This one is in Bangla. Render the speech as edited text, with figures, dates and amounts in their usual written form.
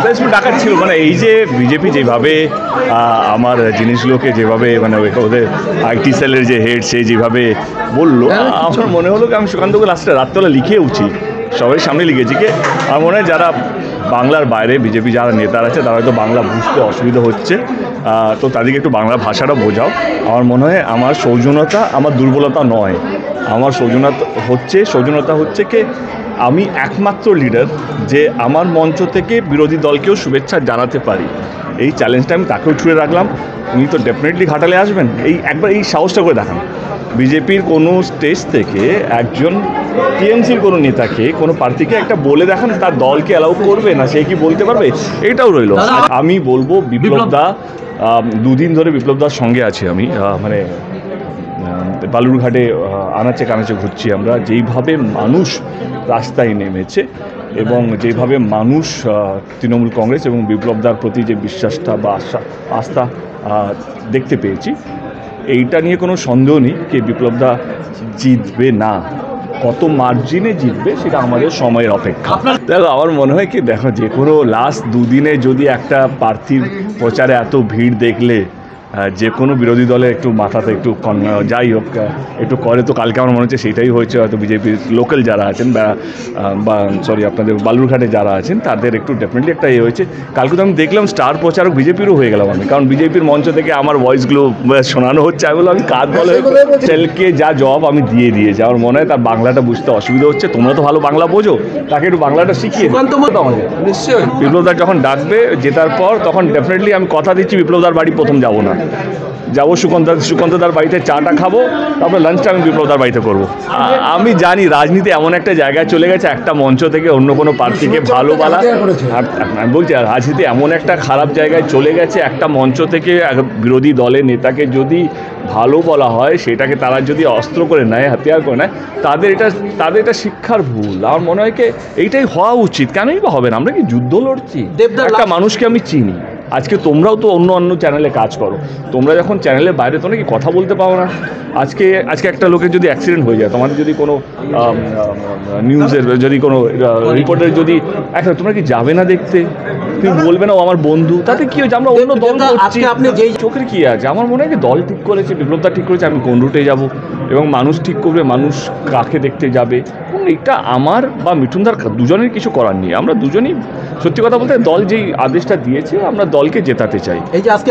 প্রেসমিট ডাকার ছিল, মানে এই যে বিজেপি যেভাবে আমার জিনিসগুলোকে যেভাবে মানে ওদের আইটি সেলের যে হেড সে যেভাবে বললো, আমার মনে হলো কি আমি সুকান্তকে লাস্টে রাত্রবেলা লিখেওছি, সবাই সামনে লিখেছি কি আমার মনে হয় যারা বাংলার বাইরে বিজেপি যারা নেতারা আছে তারা হয়তো বাংলা বুঝতে অসুবিধা হচ্ছে, তো তাদেরকে একটু বাংলা ভাষাটা বোঝাও। আমার মনে হয় আমার সৌজন্যতা আমার দুর্বলতা নয়, আমার সৌজন্যতা হচ্ছে কি আমি একমাত্র লিডার যে আমার মঞ্চ থেকে বিরোধী দলকেও শুভেচ্ছা জানাতে পারি। এই চ্যালেঞ্জটা আমি তাকেও ছুঁড়ে রাখলাম। উনি তো ডেফিনেটলি ঘাটালে আসবেন, একবার এই সাহসটা করে দেখান। বিজেপির কোনো স্টেজ থেকে একজন টিএমসির কোনো নেতাকে কোনো প্রার্থীকে একটা বলে দেখান তার দলকে অ্যালাউ করবে না, সে কি বলতে পারবে, এটাও রইল। আমি বলবো বিপ্লব দা, দুদিন ধরে বিপ্লব দার সঙ্গে আছি আমি, মানে বালুরঘাটে আনাচে কানাচে ঘুরছি আমরা, যেইভাবে মানুষ রাস্তায় নেমেছে এবং যেভাবে মানুষ তৃণমূল কংগ্রেস এবং বিপ্লবদার প্রতি যে বিশ্বাসটা বা আস্থা দেখতে পেয়েছি, এইটা নিয়ে কোনো সন্দেহ নেই যে বিপ্লবদা জিতবে না। কত মার্জিনে জিতবে সেটা আমাদের সময়ের অপেক্ষা। দেখো আমার মনে হয় কি, দেখো যে কোনো লাস্ট দুদিনে যদি একটা প্রার্থীর প্রচারে এত ভিড় দেখলে যে কোনো বিরোধী দলে একটু মাথাতে একটু যাই হোক একটু করে, তো কালকে আমার মনে হচ্ছে সেটাই হয়েছে। হয়তো বিজেপির লোকাল যারা আছেন বা সরি আপনাদের বালুরঘাটে যারা আছেন তাদের একটু ডেফিনেটলি একটা হয়েছে। কালকে তো আমি দেখলাম স্টার প্রচারক বিজেপিরও হয়ে গেলাম আমি, কারণ বিজেপির মঞ্চ থেকে আমার ভয়েসগুলো শোনানো হচ্ছে। আমি বললাম আমি কাজ বলে সেলকে যা জব আমি দিয়েছি। আমার মনে হয় তার বাংলাটা বুঝতে অসুবিধা হচ্ছে, তোমরা তো ভালো বাংলা বোঝো, তাকে একটু বাংলাটা শিখিয়ে আমাদের। নিশ্চয়ই বিপ্লবদার যখন ডাকবে জেতার পর, তখন ডেফিনেটলি আমি কথা দিচ্ছি বিপ্লবদার বাড়ি প্রথম যাবো না, যাবো সুকান্তদার বাড়িতে চাটা খাবো, তারপরে লাঞ্চটা আমি বিপ্লবদার বাড়িতে করবো। আমি জানি রাজনীতি এমন একটা জায়গায় চলে গেছে, একটা মঞ্চ থেকে অন্য কোনো প্রার্থীকে ভালো বলা, আমি বলছি রাজনীতি এমন একটা খারাপ জায়গায় চলে গেছে, একটা মঞ্চ থেকে বিরোধী দলের নেতাকে যদি ভালো বলা হয়, সেটাকে তারা যদি অস্ত্র করে নেয়, হাতিয়ার করে নেয়, তাদের এটা শিক্ষার ভুল। আমার মনে হয় কি এইটাই হওয়া উচিত। কেনই বা হবে না? আমরা কি যুদ্ধ লড়ছি? একটা মানুষকে আমি চিনি, আজকে তোমরাও তো অন্য চ্যানেলে কাজ করো, তোমরা যখন চ্যানেলের বাইরে তোমরা কি কথা বলতে পারো না? আজকে একটা লোকের যদি অ্যাক্সিডেন্ট হয়ে যায়, তোমাদের যদি কোনো নিউজের যদি কোনো রিপোর্টের যদি একটা, তোমরা কি যাবে না দেখতে? তুমি বলবে না ও আমার বন্ধু, তাতে কি হয়েছে? আমরা অন্য দল করছি, আপনি যেই চোখের কি আছে? আমার মনে হয় কি দল ঠিক করেছে, বিপ্লবদা ঠিক করেছে আমি কোন রুটে যাব, এবং মানুষ ঠিক করবে মানুষ কাকে দেখতে যাবে। এবং এটা আমার বা মিঠুনদার দুজনের কিছু করার নেই। আমরা দুজনেই সত্যি কথা বলতে দল যেই আদেশটা দিয়েছে, আমরা দলকে জেতাতে চাই। এই যে আজকে